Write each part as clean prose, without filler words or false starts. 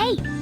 Hey!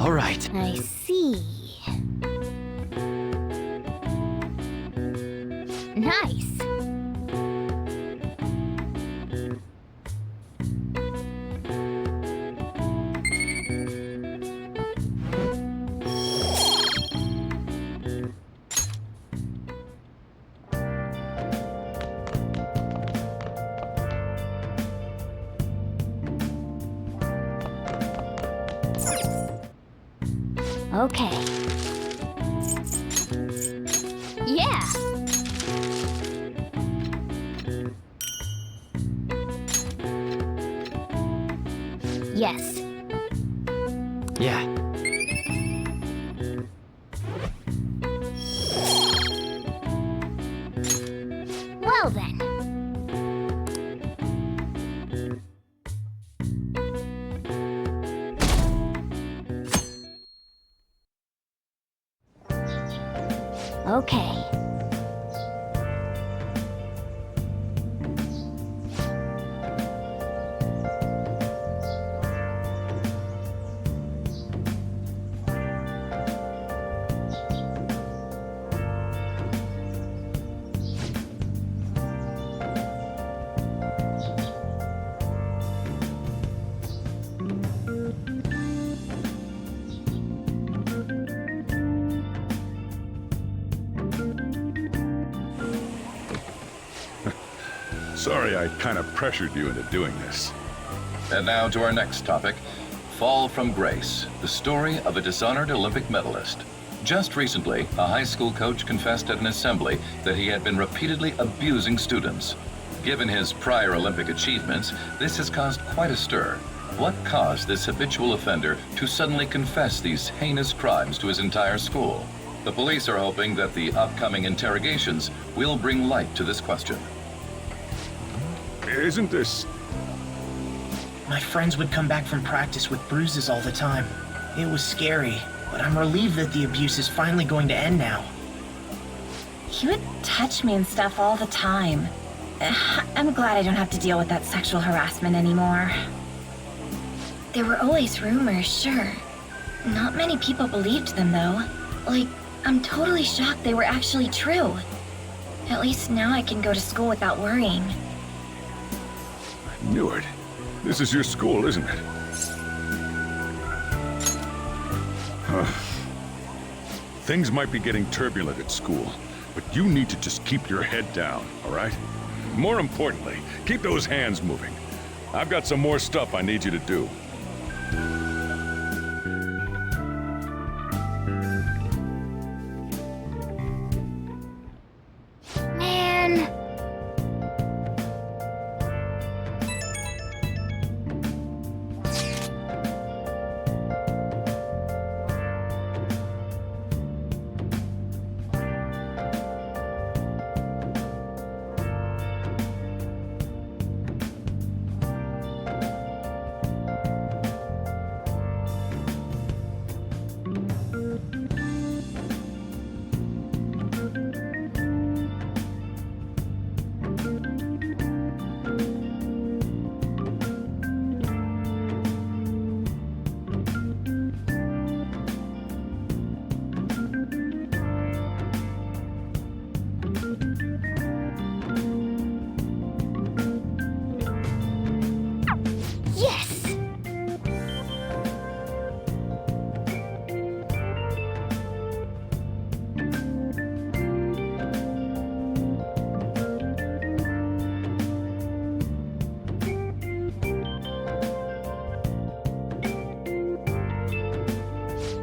All right. I see. Nice. Okay. Yeah. Yes. Yeah. Well then. Okay. Sorry I kind of pressured you into doing this. And now to our next topic, Fall from Grace, the story of a dishonored Olympic medalist. Just recently, a high school coach confessed at an assembly that he had been repeatedly abusing students. Given his prior Olympic achievements, this has caused quite a stir. What caused this habitual offender to suddenly confess these heinous crimes to his entire school? The police are hoping that the upcoming interrogations will bring light to this question. Isn't this... My friends would come back from practice with bruises all the time. It was scary, but I'm relieved that the abuse is finally going to end now. He would touch me and stuff all the time. I'm glad I don't have to deal with that sexual harassment anymore. There were always rumors, sure. Not many people believed them, though. Like, I'm totally shocked they were actually true. At least now I can go to school without worrying. I knew it. This is your school, isn't it? Things might be getting turbulent at school, but you need to just keep your head down, all right? More importantly, keep those hands moving. I've got some more stuff I need you to do.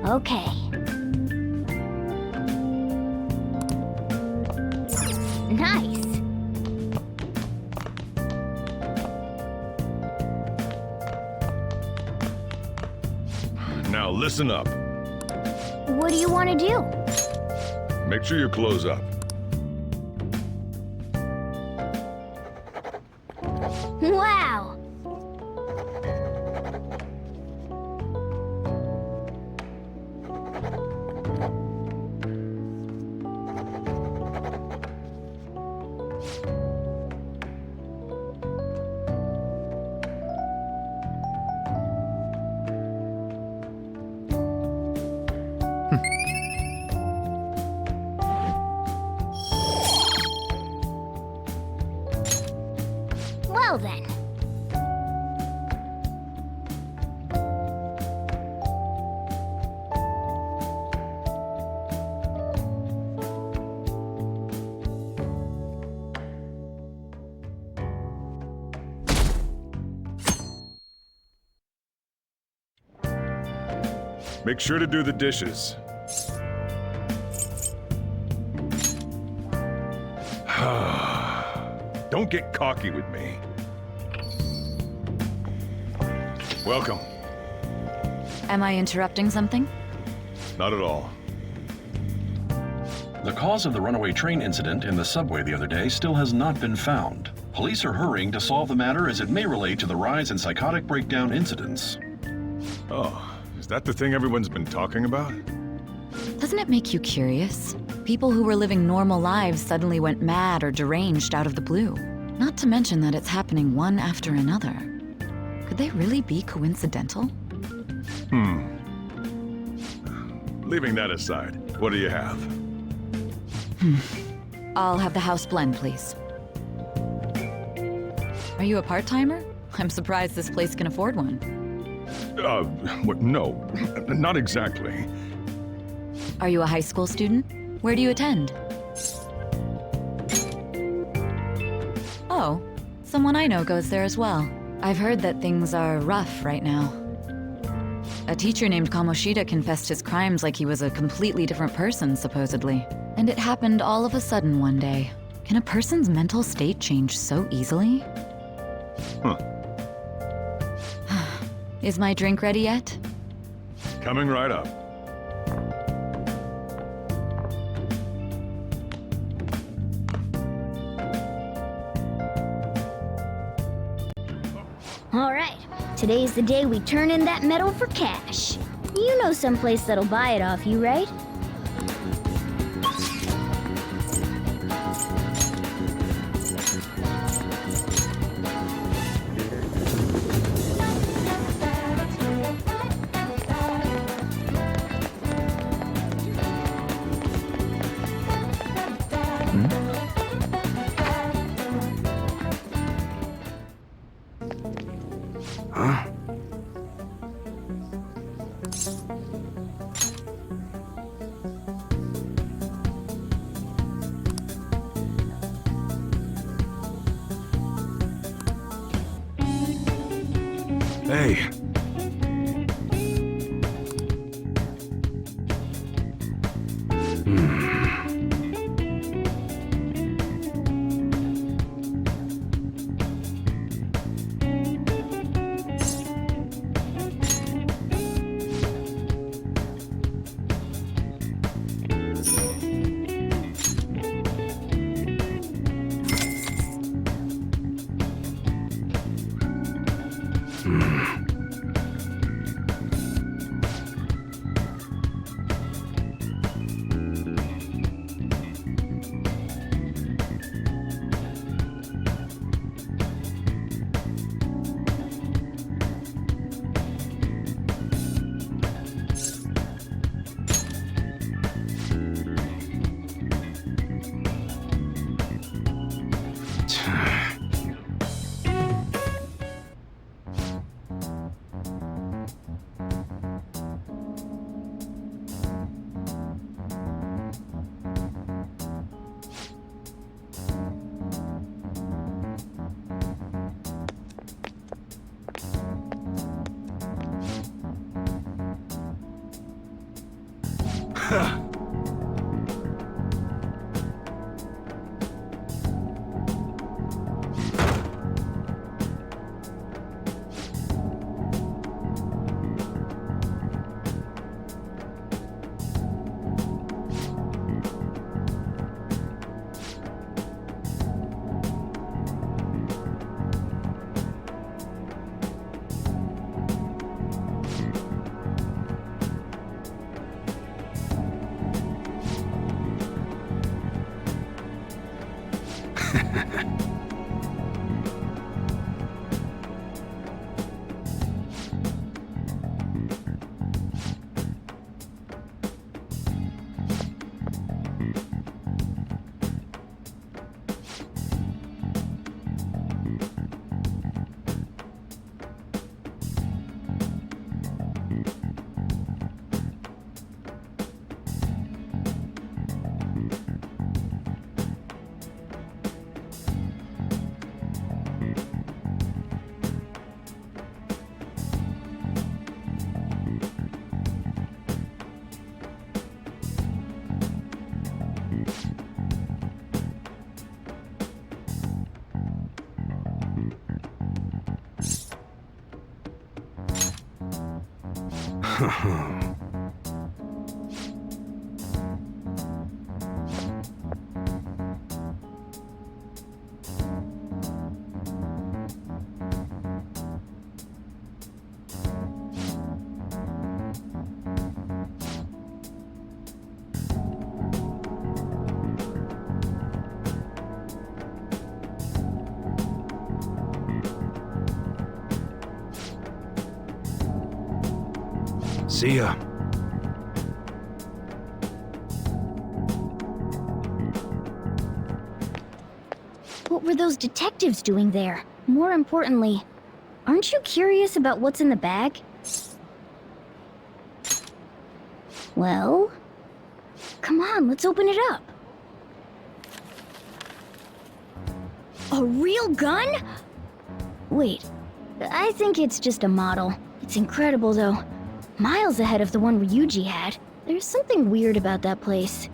Okay. Nice. Now listen up. What do you want to do? Make sure you close up. Wow! Well then. Make sure to do the dishes. Don't get cocky with me. Welcome. Am I interrupting something? Not at all. The cause of the runaway train incident in the subway the other day still has not been found. Police are hurrying to solve the matter as it may relate to the rise in psychotic breakdown incidents. Oh, is that the thing everyone's been talking about? Doesn't it make you curious? People who were living normal lives suddenly went mad or deranged out of the blue. Not to mention that it's happening one after another. Could they really be coincidental? Leaving that aside, what do you have? I'll have the house blend, please. Are you a part-timer? I'm surprised this place can afford one. What? No, not exactly. Are you a high school student? Where do you attend? Oh, someone I know goes there as well. I've heard that things are rough right now. A teacher named Kamoshida confessed his crimes like he was a completely different person, supposedly. And it happened all of a sudden one day. Can a person's mental state change so easily? Huh. Is my drink ready yet? Coming right up. All right. Today's the day we turn in that metal for cash. You know someplace that'll buy it off you, right? Hey. See ya. What were those detectives doing there? More importantly, aren't you curious about what's in the bag? Well, come on, let's open it up. A real gun? Wait, I think it's just a model. It's incredible, though. Miles ahead of the one Ryuji had. There's something weird about that place.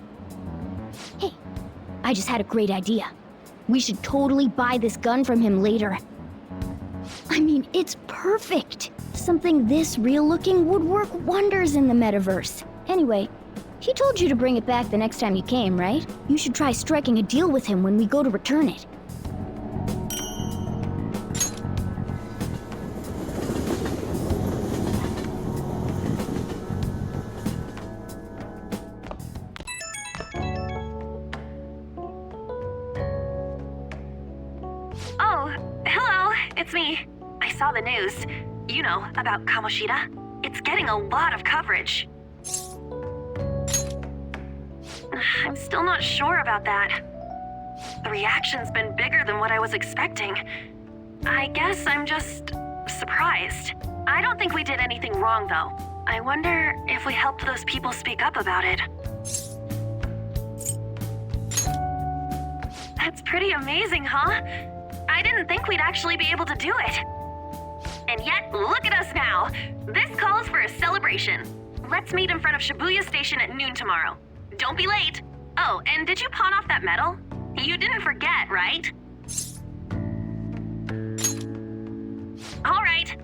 Hey, I just had a great idea. We should totally buy this gun from him later. I mean, it's perfect. Something this real-looking would work wonders in the metaverse. Anyway, he told you to bring it back the next time you came, right? You should try striking a deal with him when we go to return it. It's me. I saw the news. You know, about Kamoshida. It's getting a lot of coverage. I'm still not sure about that. The reaction's been bigger than what I was expecting. I guess I'm just surprised. I don't think we did anything wrong, though. I wonder if we helped those people speak up about it. That's pretty amazing, huh? I didn't think we'd actually be able to do it. And yet, look at us now. This calls for a celebration. Let's meet in front of Shibuya Station at noon tomorrow. Don't be late. Oh, and did you pawn off that medal? You didn't forget, right? All right.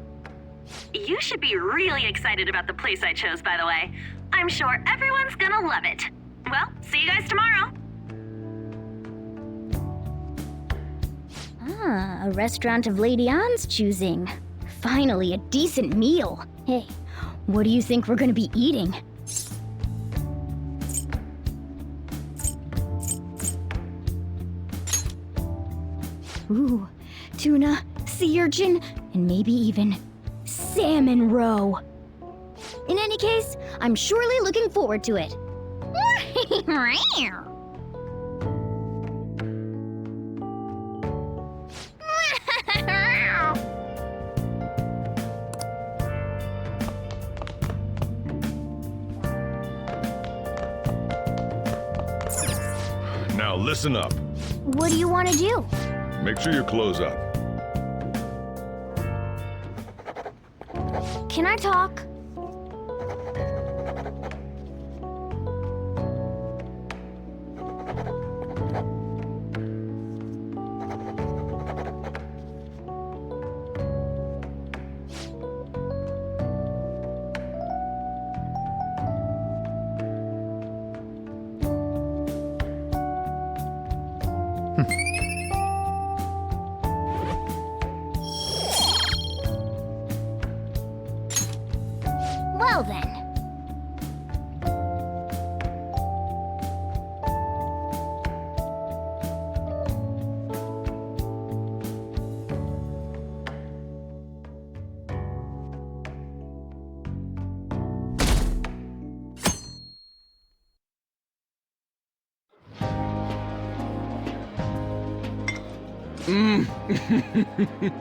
You should be really excited about the place I chose, by the way. I'm sure everyone's gonna love it. Well, see you guys tomorrow. Ah, a restaurant of Lady Ann's choosing. Finally, a decent meal. Hey, what do you think we're gonna be eating? Ooh, tuna, sea urchin, and maybe even salmon roe. In any case, I'm surely looking forward to it. Now listen up. What do you want to do? Make sure you close up. Can I talk? Well then.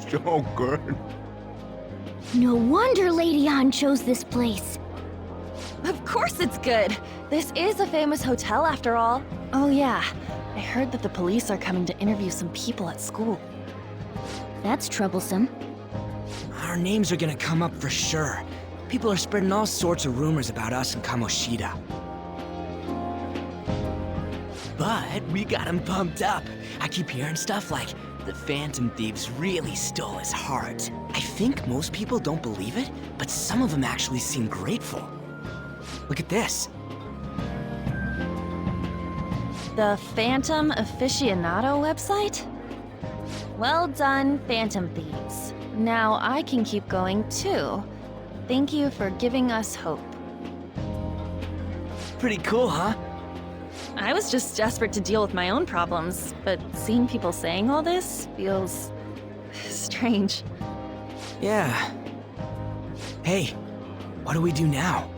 So good. No wonder Lady An chose this place. Of course it's good. This is a famous hotel after all. Oh yeah, I heard that the police are coming to interview some people at school. That's troublesome. Our names are gonna come up for sure. People are spreading all sorts of rumors about us and Kamoshida. But we got him pumped up. I keep hearing stuff like, the Phantom Thieves really stole his heart. I think most people don't believe it, but some of them actually seem grateful. Look at this. The Phantom Aficionado website? Well done, Phantom Thieves. Now I can keep going too. Thank you for giving us hope. Pretty cool, huh? I was just desperate to deal with my own problems, but seeing people saying all this feels strange. Yeah. Hey, what do we do now?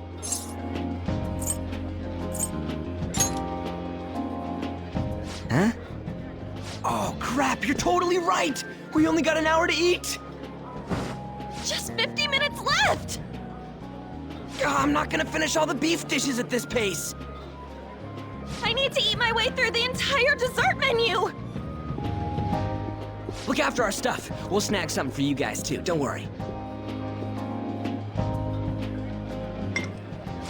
Huh? Oh crap, you're totally right! We only got an hour to eat! Just 50 minutes left! I'm not gonna finish all the beef dishes at this pace! I need to eat my way through the entire dessert menu! Look after our stuff. We'll snag something for you guys too, don't worry.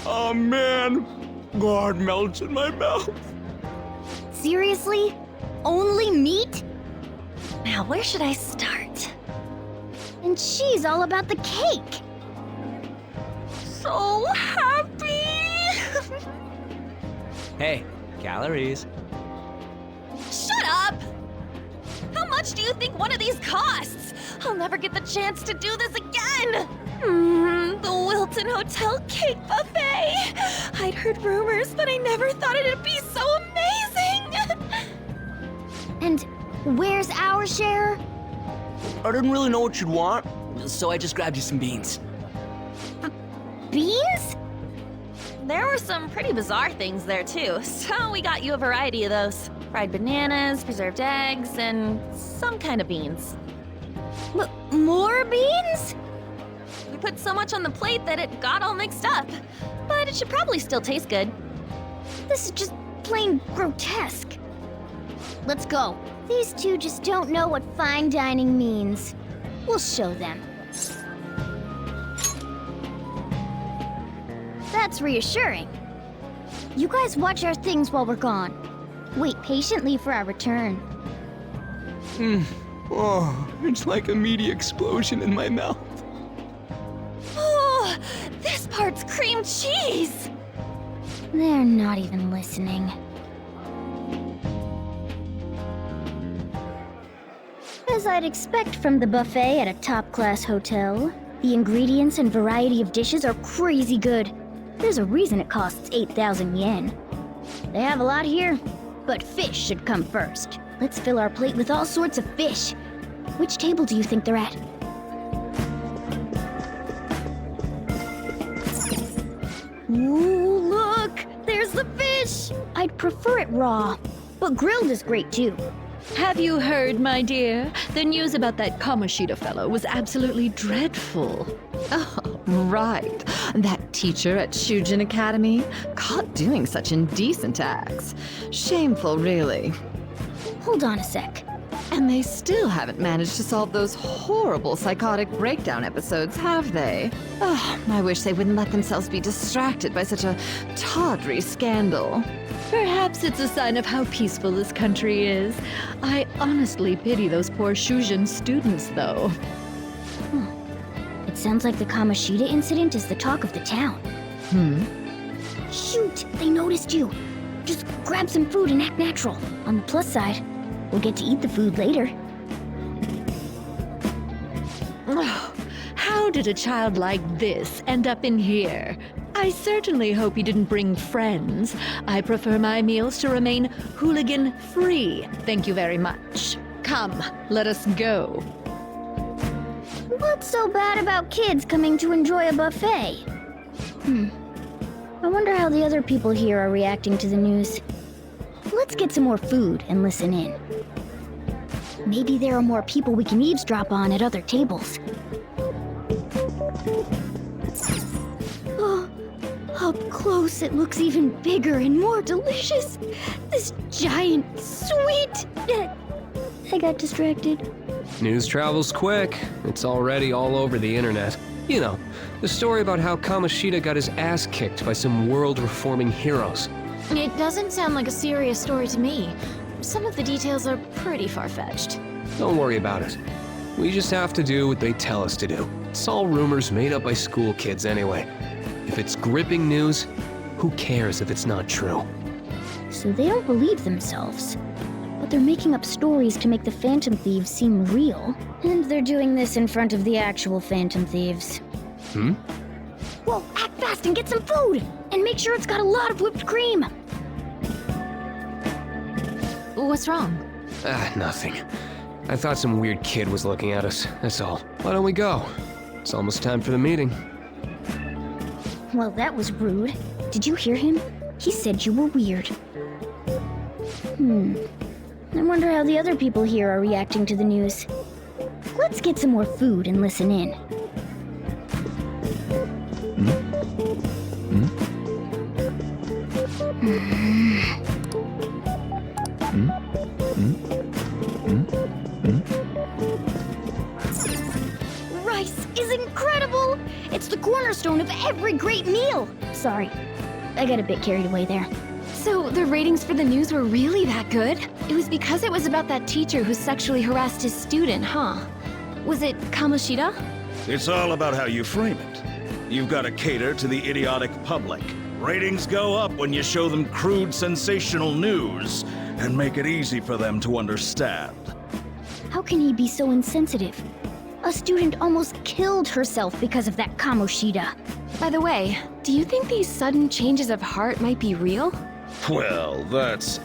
Oh man, God melts in my mouth. Seriously? Only meat? Now, where should I start? And she's all about the cake. So happy! Hey, calories. Shut up! How much do you think one of these costs? I'll never get the chance to do this again! The Wilton Hotel Cake Buffet! I'd heard rumors, but I never thought it'd be so amazing! And where's our share? I didn't really know what you'd want, so I just grabbed you some beans. Beans? There were some pretty bizarre things there too, so we got you a variety of those. Fried bananas, preserved eggs, and some kind of beans. More beans? We put so much on the plate that it got all mixed up, but it should probably still taste good. This is just plain grotesque. Let's go. These two just don't know what fine dining means. We'll show them. That's reassuring. You guys watch our things while we're gone. Wait patiently for our return. Oh, it's like a meaty explosion in my mouth. Oh, this part's cream cheese! They're not even listening. As I'd expect from the buffet at a top-class hotel, the ingredients and variety of dishes are crazy good. There's a reason it costs 8,000 yen. They have a lot here, but fish should come first. Let's fill our plate with all sorts of fish. Which table do you think they're at? Ooh, look! There's the fish! I'd prefer it raw, but grilled is great too. Have you heard, my dear? The news about that Kamoshida fellow was absolutely dreadful. Oh, right. That teacher at Shujin Academy? Caught doing such indecent acts. Shameful, really. Hold on a sec. And they still haven't managed to solve those horrible psychotic breakdown episodes, have they? Oh, I wish they wouldn't let themselves be distracted by such a tawdry scandal. Perhaps it's a sign of how peaceful this country is. I honestly pity those poor Shujin students, though. It sounds like the Kamoshida incident is the talk of the town. Shoot! They noticed you! Just grab some food and act natural. On the plus side, We'll get to eat the food later. Oh, how did a child like this end up in here? I certainly hope he didn't bring friends. I prefer my meals to remain hooligan-free. Thank you very much. Come, let us go. What's so bad about kids coming to enjoy a buffet? I wonder how the other people here are reacting to the news. Let's get some more food and listen in. Maybe there are more people we can eavesdrop on at other tables. Oh, up close it looks even bigger and more delicious. This giant sweet... I got distracted. News travels quick. It's already all over the internet. You know, the story about how Kamoshida got his ass kicked by some world-reforming heroes. It doesn't sound like a serious story to me. Some of the details are pretty far-fetched. Don't worry about it. We just have to do what they tell us to do. It's all rumors made up by school kids anyway. If it's gripping news, who cares if it's not true? So they don't believe themselves. But they're making up stories to make the Phantom Thieves seem real. And they're doing this in front of the actual Phantom Thieves. Well, act fast and get some food! And make sure it's got a lot of whipped cream! What's wrong? Nothing. I thought some weird kid was looking at us, that's all. Why don't we go? It's almost time for the meeting. Well, that was rude. Did you hear him? He said you were weird. I wonder how the other people here are reacting to the news. Let's get some more food and listen in. Rice is incredible! It's the cornerstone of every great meal! Sorry, I got a bit carried away there. So the ratings for the news were really that good? It was because it was about that teacher who sexually harassed his student, huh? Was it Kamoshida? It's all about how you frame it. You've got to cater to the idiotic public. Ratings go up when you show them crude, sensational news and make it easy for them to understand. How can he be so insensitive? A student almost killed herself because of that Kamoshida. By the way, do you think these sudden changes of heart might be real? Well, that's...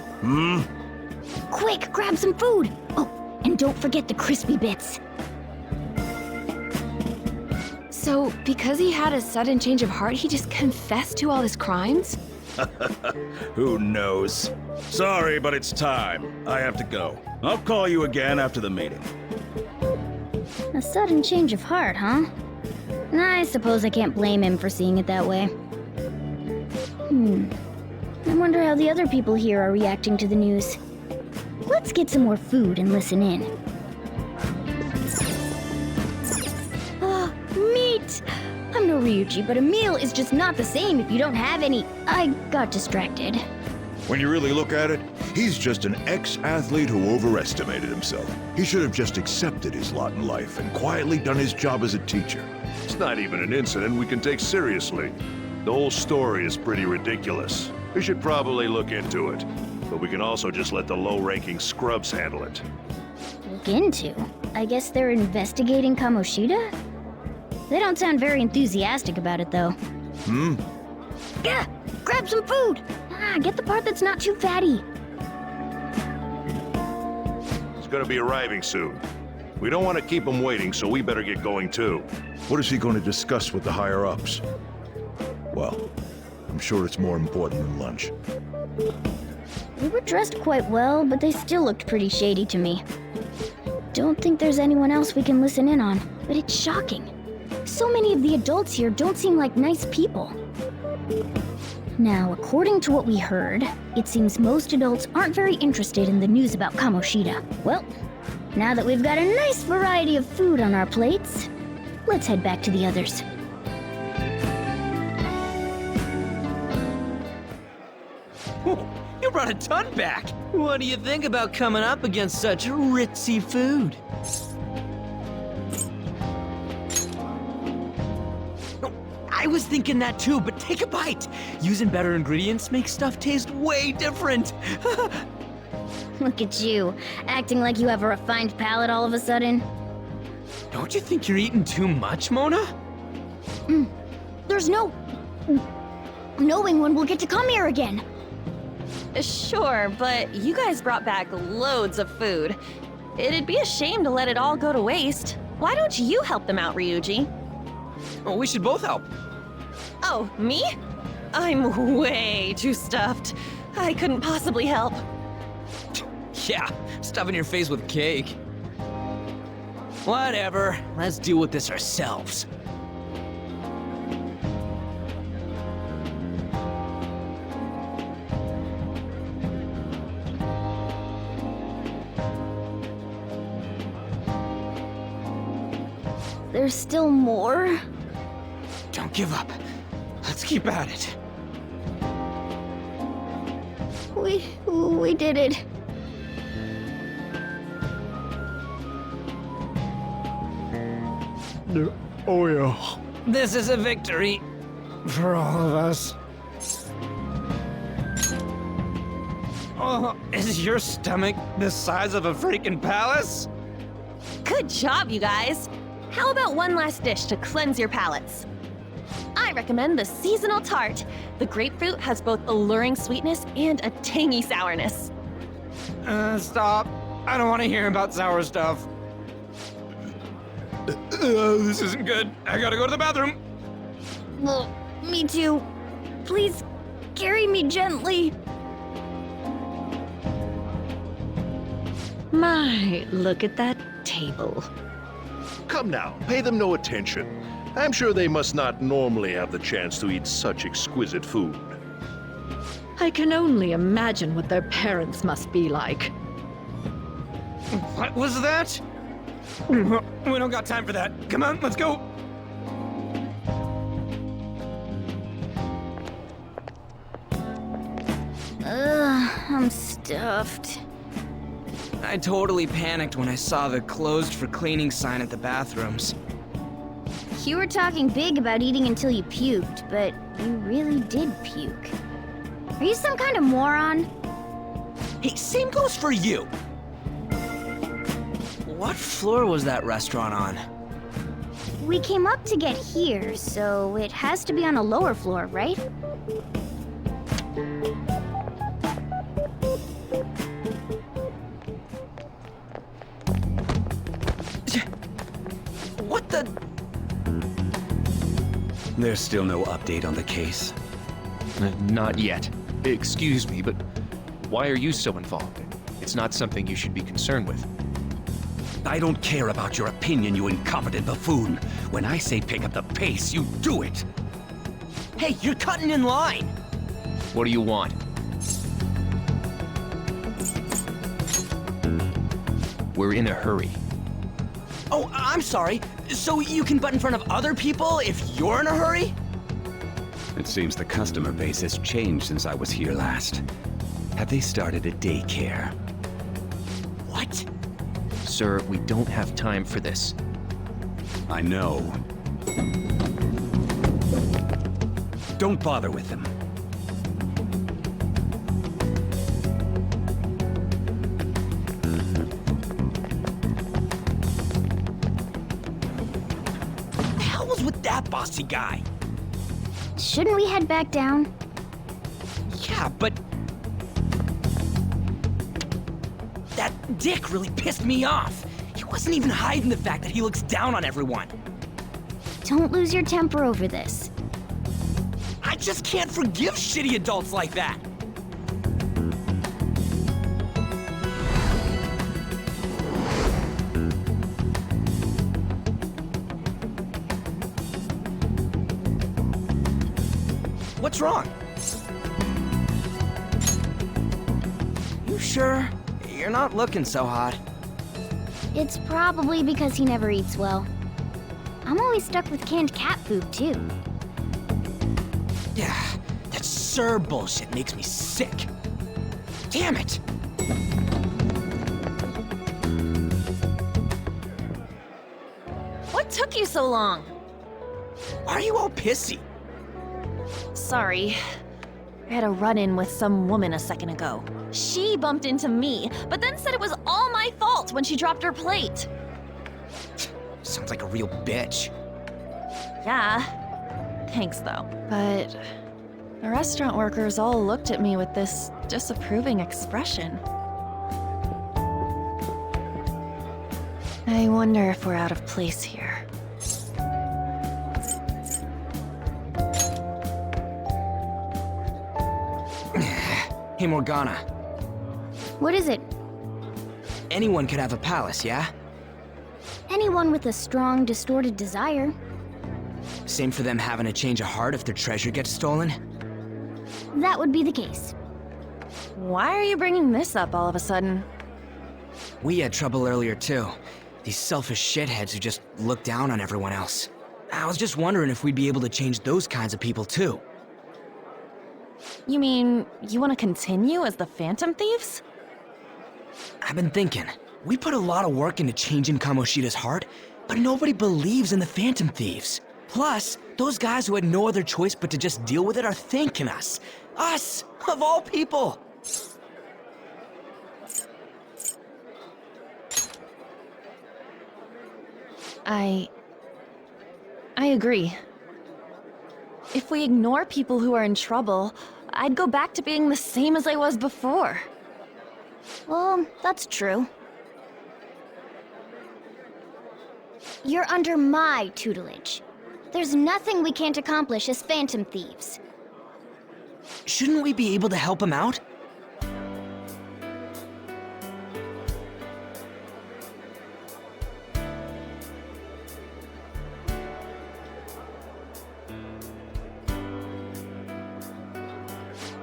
Quick, grab some food! Oh, and don't forget the crispy bits. So, because he had a sudden change of heart, he just confessed to all his crimes? Who knows? Sorry, but it's time. I have to go. I'll call you again after the meeting. A sudden change of heart, huh? I suppose I can't blame him for seeing it that way. I wonder how the other people here are reacting to the news. Let's get some more food and listen in. Meat! I'm no Ryuji, but a meal is just not the same if you don't have any. I got distracted. When you really look at it, he's just an ex-athlete who overestimated himself. He should have just accepted his lot in life and quietly done his job as a teacher. It's not even an incident we can take seriously. The whole story is pretty ridiculous. We should probably look into it, but we can also just let the low-ranking scrubs handle it. Look into? I guess they're investigating Kamoshida? They don't sound very enthusiastic about it, though. Yeah, grab some food! Get the part that's not too fatty. He's gonna be arriving soon. We don't want to keep him waiting, so we better get going too. What is he going to discuss with the higher-ups? Well, I'm sure it's more important than lunch. They were dressed quite well, but they still looked pretty shady to me. Don't think there's anyone else we can listen in on, but it's shocking. So many of the adults here don't seem like nice people. Now, according to what we heard, it seems most adults aren't very interested in the news about Kamoshida. Well, now that we've got a nice variety of food on our plates, let's head back to the others. You brought a ton back! What do you think about coming up against such ritzy food? I was thinking that too, but take a bite! Using better ingredients makes stuff taste way different! Look at you, acting like you have a refined palate all of a sudden. Don't you think you're eating too much, Mona? There's no knowing when we'll get to come here again. Sure, but you guys brought back loads of food. It'd be a shame to let it all go to waste. Why don't you help them out, Ryuji? Well, we should both help. Oh, me? I'm way too stuffed. I couldn't possibly help. Yeah, stuffing your face with cake. Whatever, let's deal with this ourselves. There's still more? Don't give up. Let's keep at it. We did it. Oh yeah. This is a victory for all of us. Oh, is your stomach the size of a freaking palace? Good job, you guys. How about one last dish to cleanse your palates? I recommend the seasonal tart. The grapefruit has both alluring sweetness and a tangy sourness. Stop. I don't want to hear about sour stuff. This isn't good. I gotta go to the bathroom. Well, me too. Please, carry me gently. My, look at that table. Come now, pay them no attention. I'm sure they must not normally have the chance to eat such exquisite food. I can only imagine what their parents must be like. What was that? We don't got time for that. Come on, let's go. I'm stuffed. I totally panicked when I saw the closed for cleaning sign at the bathrooms. You were talking big about eating until you puked, but you really did puke. Are you some kind of moron? Hey, same goes for you. What floor was that restaurant on? We came up to get here, so it has to be on a lower floor, right? What the? There's still no update on the case. Not yet. Excuse me, but why are you so involved? It's not something you should be concerned with. I don't care about your opinion, you incompetent buffoon. When I say pick up the pace, you do it. Hey, you're cutting in line. What do you want? We're in a hurry. Oh, I'm sorry. So you can butt in front of other people if you're in a hurry? It seems the customer base has changed since I was here last. Have they started a daycare? What? Sir, we don't have time for this. I know. Don't bother with them. What the hell was with that bossy guy? Shouldn't we head back down? Yeah, but... that dick really pissed me off. He wasn't even hiding the fact that he looks down on everyone. Don't lose your temper over this. I just can't forgive shitty adults like that. What's wrong? You sure? You're not looking so hot. It's probably because he never eats well. I'm always stuck with canned cat food, too. Yeah, that Sir bullshit makes me sick. Damn it! What took you so long? Why are you all pissy? Sorry. I had a run-in with some woman a second ago. She bumped into me, but then said it was all my fault when she dropped her plate. Sounds like a real bitch. Yeah. Thanks, though. But the restaurant workers all looked at me with this disapproving expression. I wonder if we're out of place here. Hey, Morgana. What is it? Anyone could have a palace, yeah? Anyone with a strong, distorted desire. Same for them having a change of heart if their treasure gets stolen? That would be the case. Why are you bringing this up all of a sudden? We had trouble earlier, too. These selfish shitheads who just look down on everyone else. I was just wondering if we'd be able to change those kinds of people, too. You mean, you want to continue as the Phantom Thieves? I've been thinking. We put a lot of work into changing Kamoshida's heart, but nobody believes in the Phantom Thieves. Plus, those guys who had no other choice but to just deal with it are thanking us. Us, of all people! I agree. If we ignore people who are in trouble, I'd go back to being the same as I was before. Well, that's true. You're under my tutelage. There's nothing we can't accomplish as Phantom Thieves. Shouldn't we be able to help him out?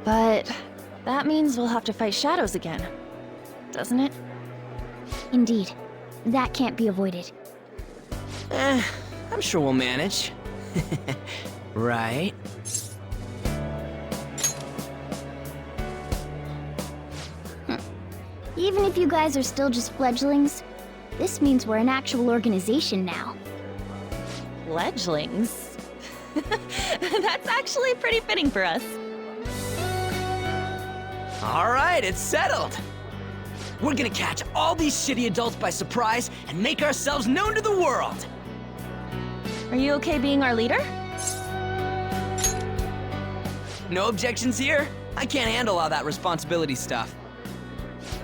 But that means we'll have to fight shadows again, doesn't it? Indeed. That can't be avoided. I'm sure we'll manage. Right? Even if you guys are still just fledglings, this means we're an actual organization now. Fledglings? That's actually pretty fitting for us. All right, it's settled. We're gonna catch all these shitty adults by surprise and make ourselves known to the world. Are you okay being our leader? No objections here. I can't handle all that responsibility stuff.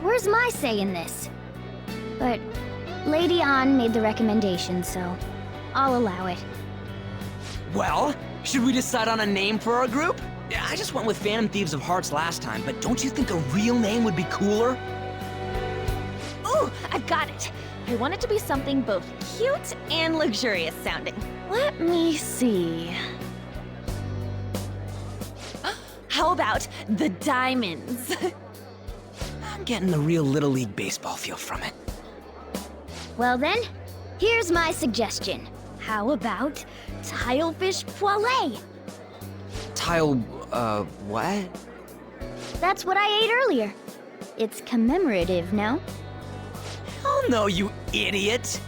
Where's my say in this? But Lady An made the recommendation, so I'll allow it. Well, should we decide on a name for our group? I just went with Phantom Thieves of Hearts last time, but don't you think a real name would be cooler? Ooh, I've got it. I want it to be something both cute and luxurious sounding. Let me see. How about the Diamonds? I'm getting the real Little League Baseball feel from it. Well then, here's my suggestion. How about Tilefish Poêlée? What? That's what I ate earlier. It's commemorative, no? Oh no, you idiot!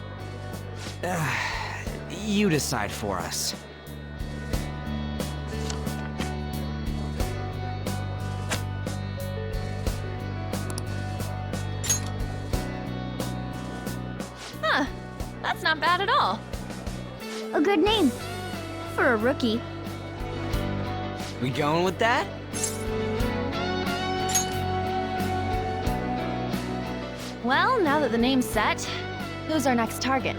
You decide for us. Huh, that's not bad at all. A good name. For a rookie. We going with that? Well, now that the name's set, who's our next target?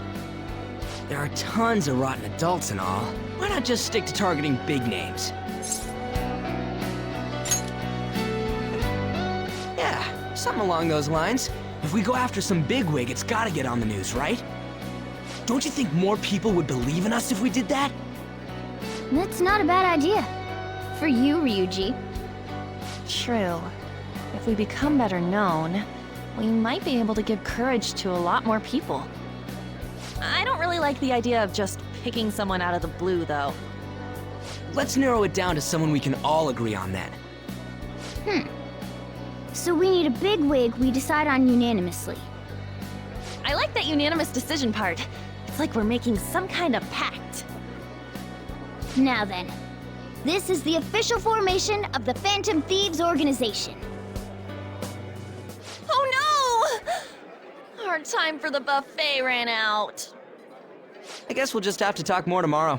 There are tons of rotten adults and all. Why not just stick to targeting big names? Yeah, something along those lines. If we go after some bigwig, it's gotta get on the news, right? Don't you think more people would believe in us if we did that? That's not a bad idea. For you, Ryuji. True. If we become better known, we might be able to give courage to a lot more people. I don't really like the idea of just picking someone out of the blue, though. Let's narrow it down to someone we can all agree on then. So we need a big wig we decide on unanimously. I like that unanimous decision part. It's like we're making some kind of pact. Now then, This is the official formation of the Phantom Thieves organization. Oh no! Our time for the buffet ran out. I guess we'll just have to talk more tomorrow.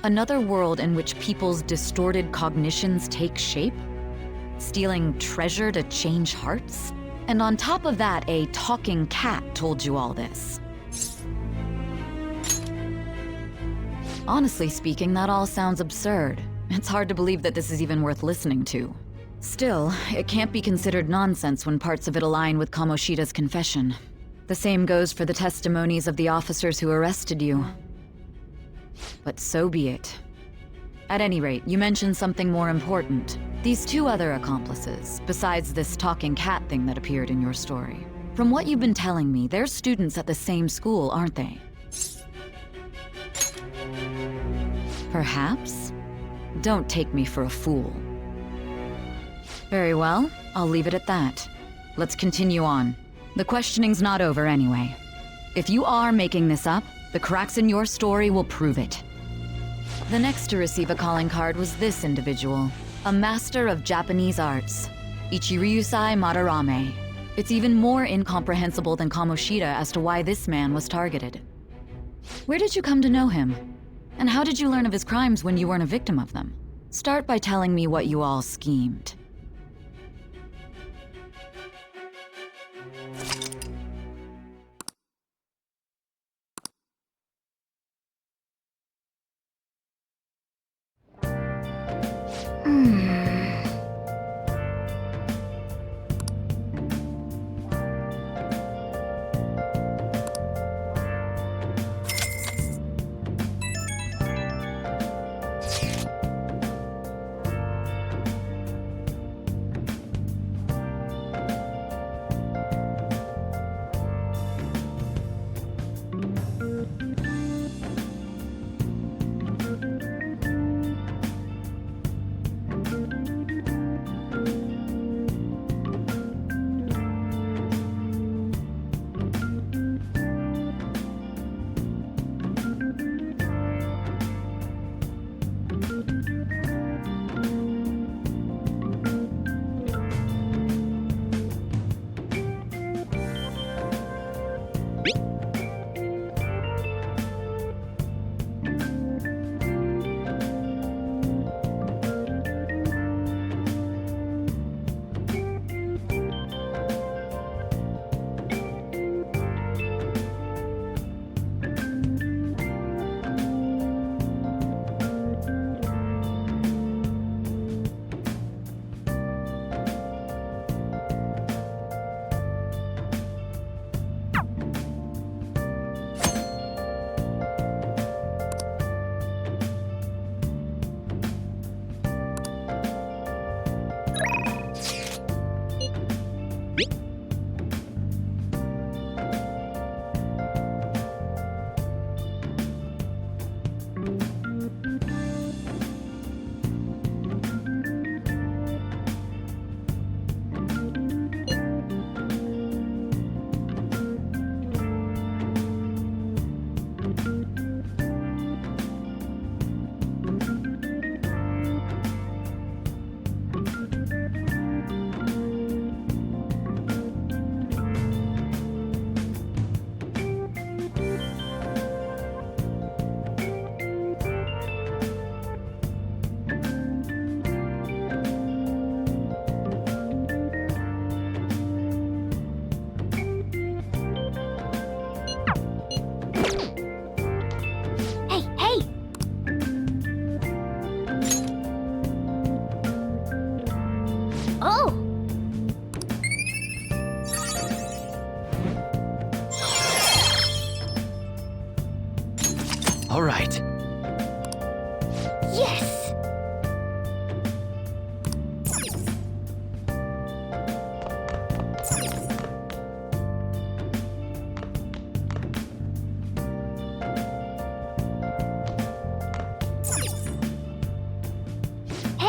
Another world in which people's distorted cognitions take shape? Stealing treasure to change hearts? And on top of that, a talking cat told you all this. Honestly speaking, that all sounds absurd. It's hard to believe that this is even worth listening to. Still, it can't be considered nonsense when parts of it align with Kamoshida's confession. The same goes for the testimonies of the officers who arrested you. But so be it. At any rate, you mentioned something more important. These two other accomplices, besides this talking cat thing that appeared in your story. From what you've been telling me, they're students at the same school, aren't they? Perhaps? Don't take me for a fool. Very well, I'll leave it at that. Let's continue on. The questioning's not over anyway. If you are making this up, the cracks in your story will prove it. The next to receive a calling card was this individual, a master of Japanese arts, Ichiryusai Madarame. It's even more incomprehensible than Kamoshida as to why this man was targeted. Where did you come to know him? And how did you learn of his crimes when you weren't a victim of them? Start by telling me what you all schemed.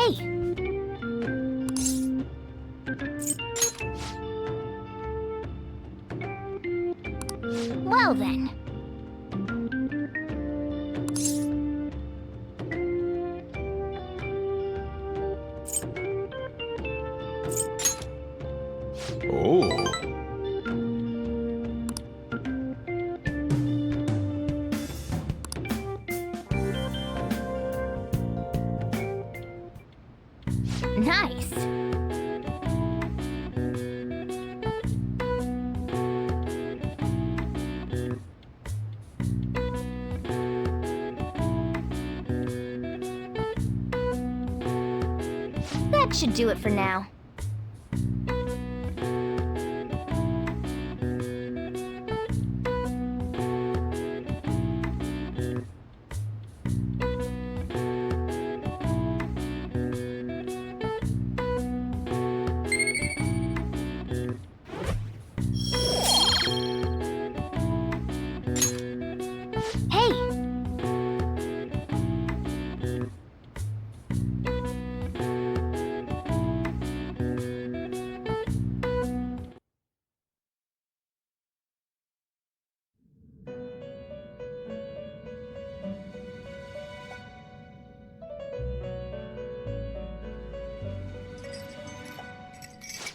Hey! Well then. Oh. Nice. That should do it for now.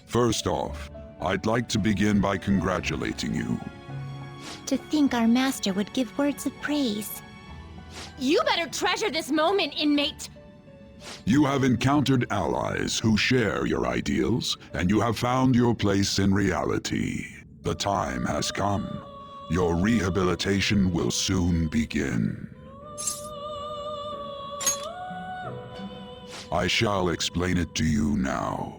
First off, I'd like to begin by congratulating you. To think our master would give words of praise. You better treasure this moment, inmate! You have encountered allies who share your ideals, and you have found your place in reality. The time has come. Your rehabilitation will soon begin. I shall explain it to you now.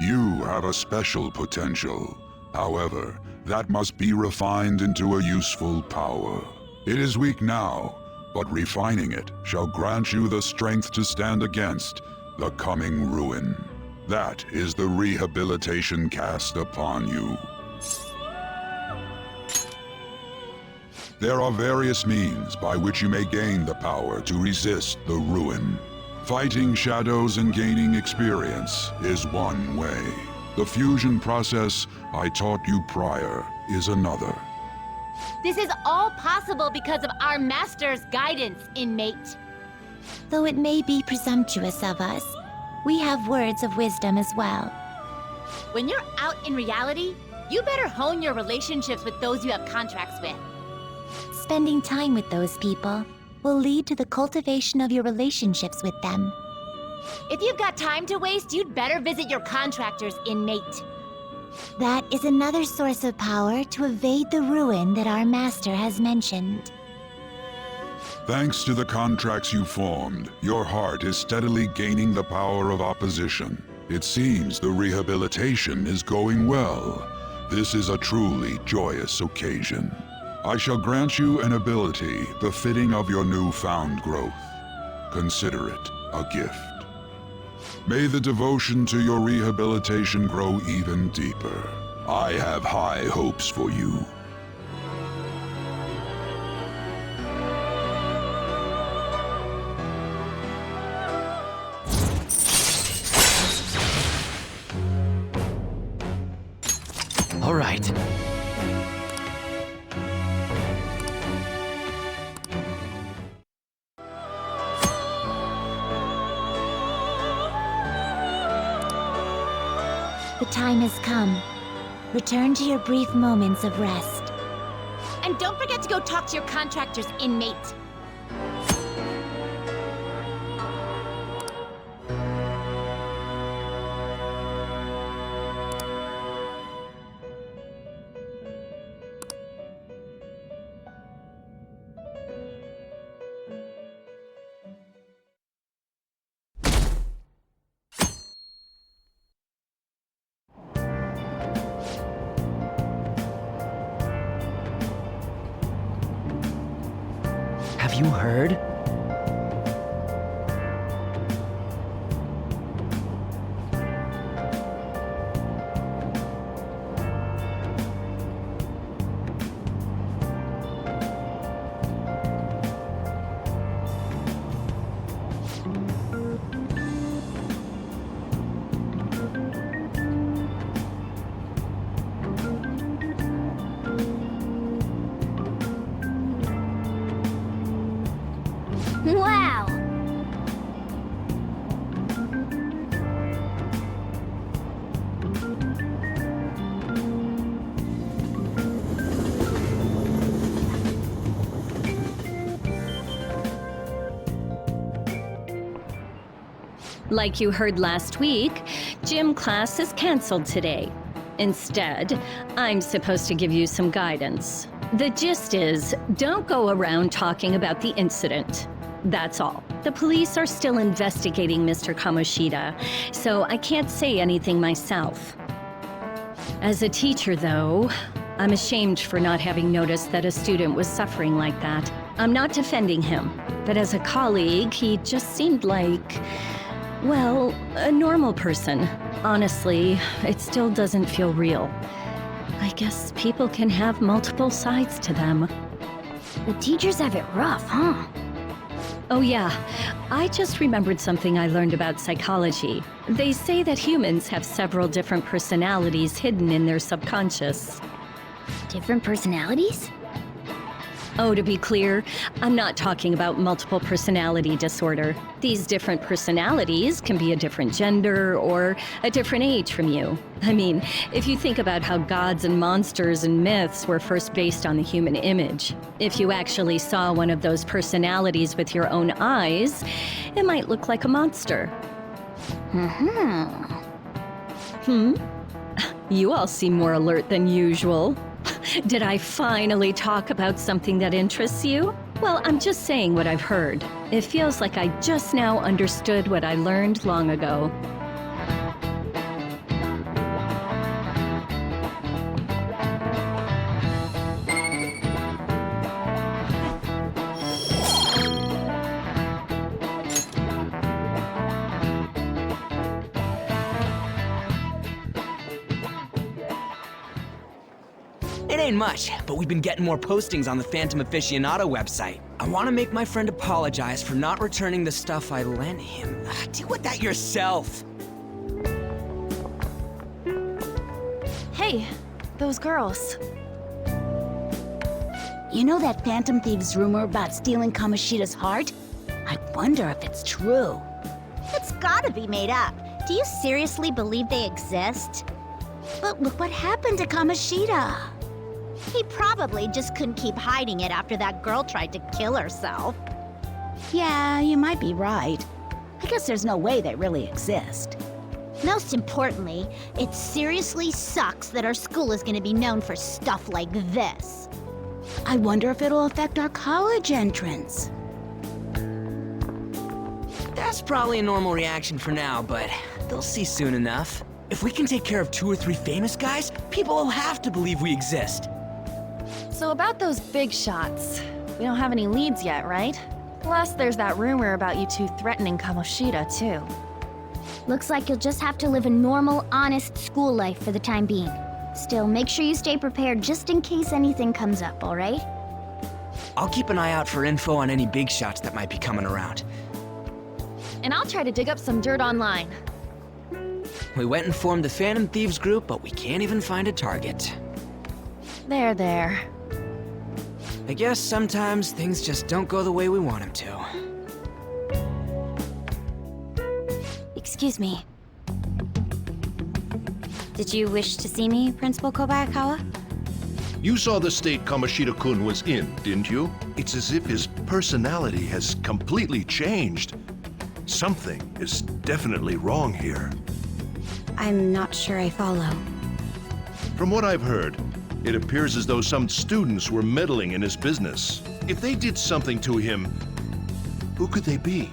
You have a special potential. However, that must be refined into a useful power. It is weak now, but refining it shall grant you the strength to stand against the coming ruin. That is the rehabilitation cast upon you. There are various means by which you may gain the power to resist the ruin. Fighting shadows and gaining experience is one way. The fusion process I taught you prior is another. This is all possible because of our master's guidance, inmate. Though it may be presumptuous of us, we have words of wisdom as well. When you're out in reality, you better hone your relationships with those you have contracts with. Spending time with those people will lead to the cultivation of your relationships with them. If you've got time to waste, you'd better visit your contractors, inmate. That is another source of power to evade the ruin that our master has mentioned. Thanks to the contracts you formed, your heart is steadily gaining the power of opposition. It seems the rehabilitation is going well. This is a truly joyous occasion. I shall grant you an ability befitting of your newfound growth. Consider it a gift. May the devotion to your rehabilitation grow even deeper. I have high hopes for you. All right. The time has come. Return to your brief moments of rest. And don't forget to go talk to your contractors, inmate. Have you heard? Like you heard last week, gym class is canceled today. Instead, I'm supposed to give you some guidance. The gist is, don't go around talking about the incident. That's all. The police are still investigating Mr. Kamoshida, so I can't say anything myself. As a teacher, though, I'm ashamed for not having noticed that a student was suffering like that. I'm not defending him, but as a colleague, he just seemed like, well, a normal person. Honestly, it still doesn't feel real. I guess people can have multiple sides to them. The teachers have it rough, huh? Oh yeah, I just remembered something I learned about psychology. They say that humans have several different personalities hidden in their subconscious. Different personalities? Oh, to be clear, I'm not talking about multiple personality disorder. These different personalities can be a different gender or a different age from you. I mean, if you think about how gods and monsters and myths were first based on the human image, if you actually saw one of those personalities with your own eyes, it might look like a monster. You all seem more alert than usual. Did I finally talk about something that interests you? Well, I'm just saying what I've heard. It feels like I just now understood what I learned long ago. It ain't much, but we've been getting more postings on the Phantom Aficionado website. I want to make my friend apologize for not returning the stuff I lent him. Deal with that yourself. Hey, those girls. You know that Phantom Thieves rumor about stealing Kamoshida's heart? I wonder if it's true. It's gotta be made up. Do you seriously believe they exist? But look what happened to Kamoshida. He probably just couldn't keep hiding it after that girl tried to kill herself. Yeah, you might be right. I guess there's no way they really exist. Most importantly, it seriously sucks that our school is gonna be known for stuff like this. I wonder if it'll affect our college entrance. That's probably a normal reaction for now, but they'll see soon enough. If we can take care of 2 or 3 famous guys, people will have to believe we exist. So about those big shots, we don't have any leads yet, right? Plus, there's that rumor about you two threatening Kamoshida, too. Looks like you'll just have to live a normal, honest school life for the time being. Still, make sure you stay prepared just in case anything comes up, all right? I'll keep an eye out for info on any big shots that might be coming around. And I'll try to dig up some dirt online. We went and formed the Phantom Thieves group, but we can't even find a target. There. I guess sometimes things just don't go the way we want them to. Excuse me. Did you wish to see me, Principal Kobayakawa? You saw the state Kamoshida-kun was in, didn't you? It's as if his personality has completely changed. Something is definitely wrong here. I'm not sure I follow. From what I've heard, it appears as though some students were meddling in his business. If they did something to him, who could they be?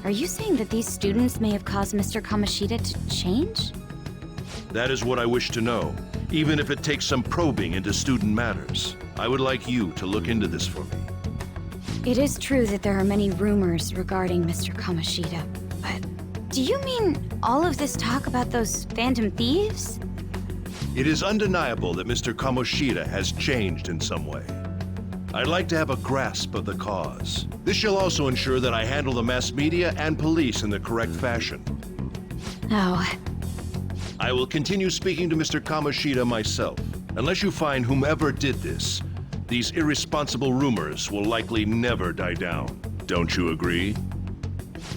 Are you saying that these students may have caused Mr. Kamoshida to change? That is what I wish to know, even if it takes some probing into student matters. I would like you to look into this for me. It is true that there are many rumors regarding Mr. Kamoshida, but do you mean all of this talk about those Phantom Thieves? It is undeniable that Mr. Kamoshida has changed in some way. I'd like to have a grasp of the cause. This shall also ensure that I handle the mass media and police in the correct fashion. Oh. I will continue speaking to Mr. Kamoshida myself. Unless you find whomever did this, these irresponsible rumors will likely never die down. Don't you agree?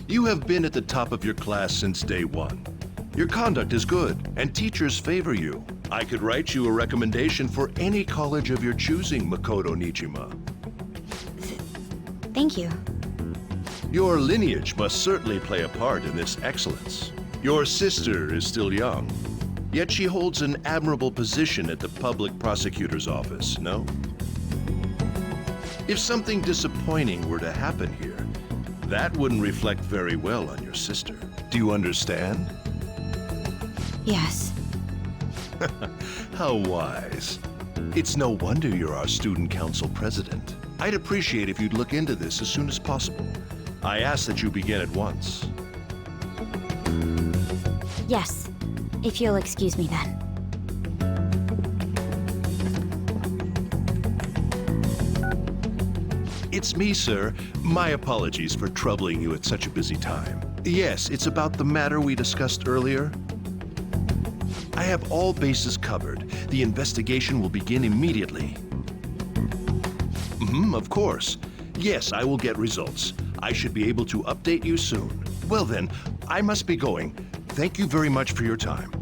You have been at the top of your class since day one. Your conduct is good, and teachers favor you. I could write you a recommendation for any college of your choosing, Makoto Nijima. Thank you. Your lineage must certainly play a part in this excellence. Your sister is still young, yet she holds an admirable position at the public prosecutor's office, no? If something disappointing were to happen here, that wouldn't reflect very well on your sister. Do you understand? Yes. How wise. It's no wonder you're our student council president. I'd appreciate if you'd look into this as soon as possible. I ask that you begin at once. Yes. If you'll excuse me then. It's me, sir. My apologies for troubling you at such a busy time. Yes, it's about the matter we discussed earlier. I have all bases covered. The investigation will begin immediately. Of course. Yes, I will get results. I should be able to update you soon. Well then, I must be going. Thank you very much for your time.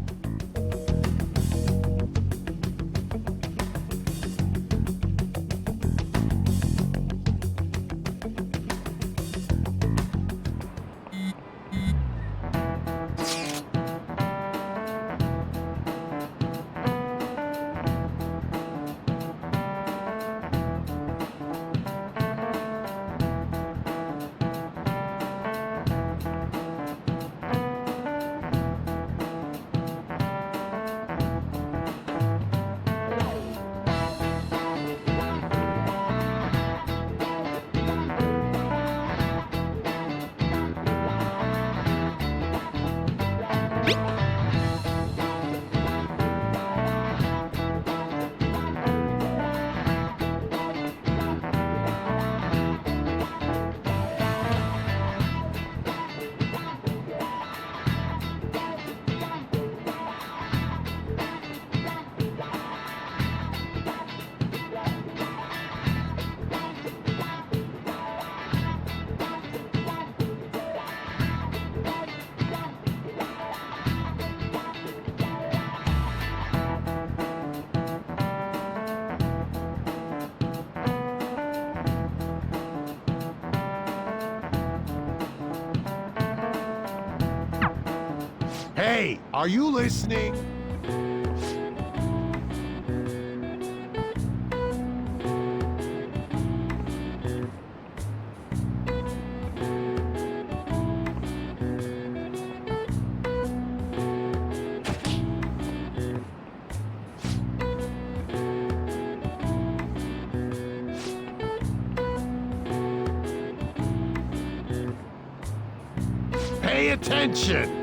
Hey, are you listening? Pay attention!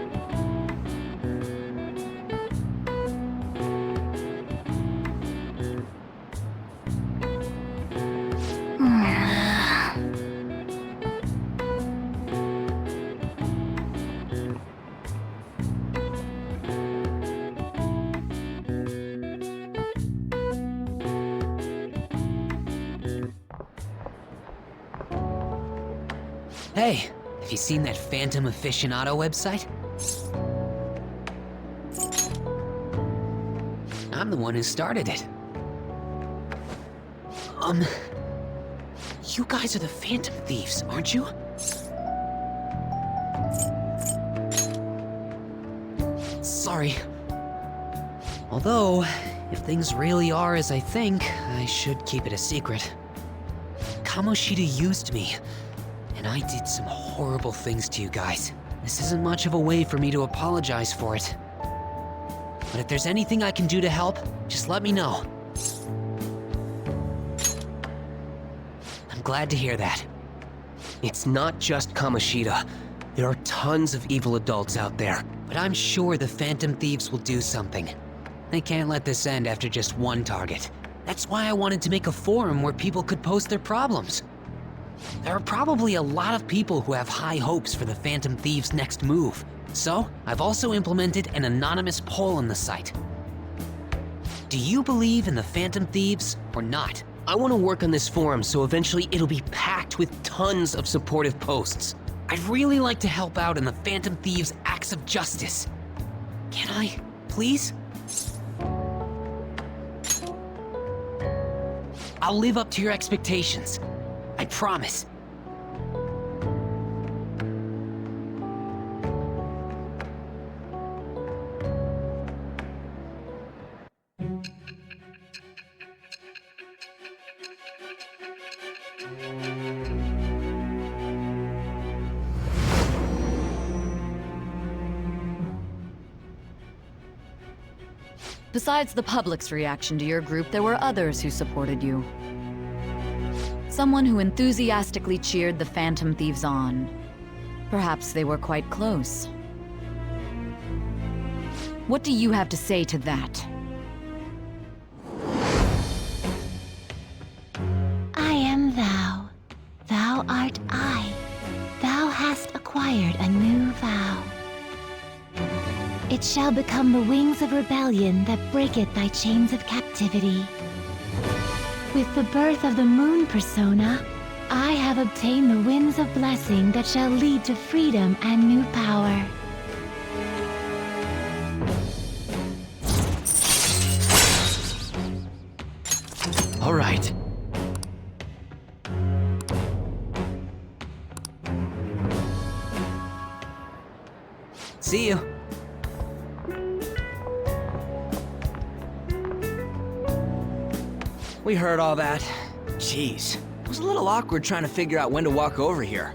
Hey, have you seen that Phantom Aficionado website? I'm the one who started it. You guys are the Phantom Thieves, aren't you? Sorry. Although, if things really are as I think, I should keep it a secret. Kamoshida used me, and I did some horrible things to you guys. This isn't much of a way for me to apologize for it. But if there's anything I can do to help, just let me know. I'm glad to hear that. It's not just Kamoshida. There are tons of evil adults out there. But I'm sure the Phantom Thieves will do something. They can't let this end after just one target. That's why I wanted to make a forum where people could post their problems. There are probably a lot of people who have high hopes for the Phantom Thieves' next move. So, I've also implemented an anonymous poll on the site. Do you believe in the Phantom Thieves or not? I want to work on this forum so eventually it'll be packed with tons of supportive posts. I'd really like to help out in the Phantom Thieves' acts of justice. Can I, please? I'll live up to your expectations. I promise. Besides the public's reaction to your group, there were others who supported you. Someone who enthusiastically cheered the Phantom Thieves on. Perhaps they were quite close. What do you have to say to that? I am thou. Thou art I. Thou hast acquired a new vow. It shall become the wings of rebellion that breaketh thy chains of captivity. With the birth of the moon persona, I have obtained the winds of blessing that shall lead to freedom and new power. All right. See you. We heard all that. Jeez, it was a little awkward trying to figure out when to walk over here.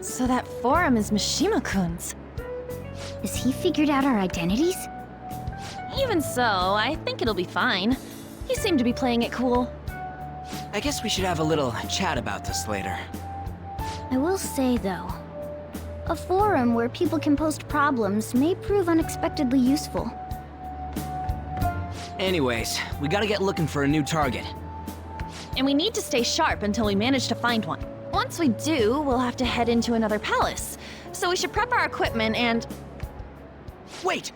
So that forum is Mishima-kun's. Has he figured out our identities? Even so, I think it'll be fine. He seemed to be playing it cool. I guess we should have a little chat about this later. I will say, though, a forum where people can post problems may prove unexpectedly useful. Anyways, we gotta get looking for a new target. And we need to stay sharp until we manage to find one. Once we do, we'll have to head into another palace. So we should prep our equipment and... Wait!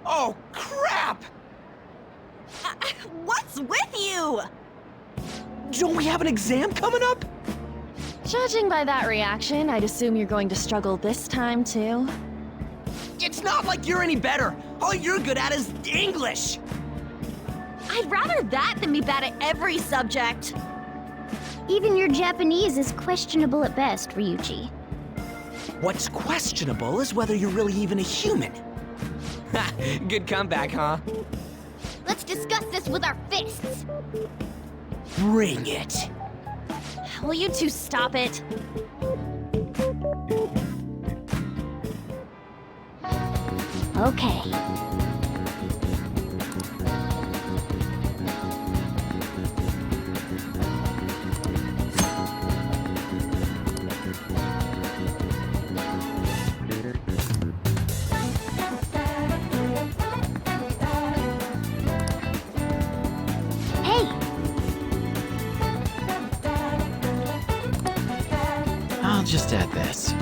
Oh, crap! What's with you? Don't we have an exam coming up? Judging by that reaction, I'd assume you're going to struggle this time, too. It's not like you're any better! All you're good at is English! I'd rather that than be bad at every subject. Even your Japanese is questionable at best, Ryuji. What's questionable is whether you're really even a human. Ha! Good comeback, huh? Let's discuss this with our fists. Bring it. Will you two stop it? Okay. I'll just add this.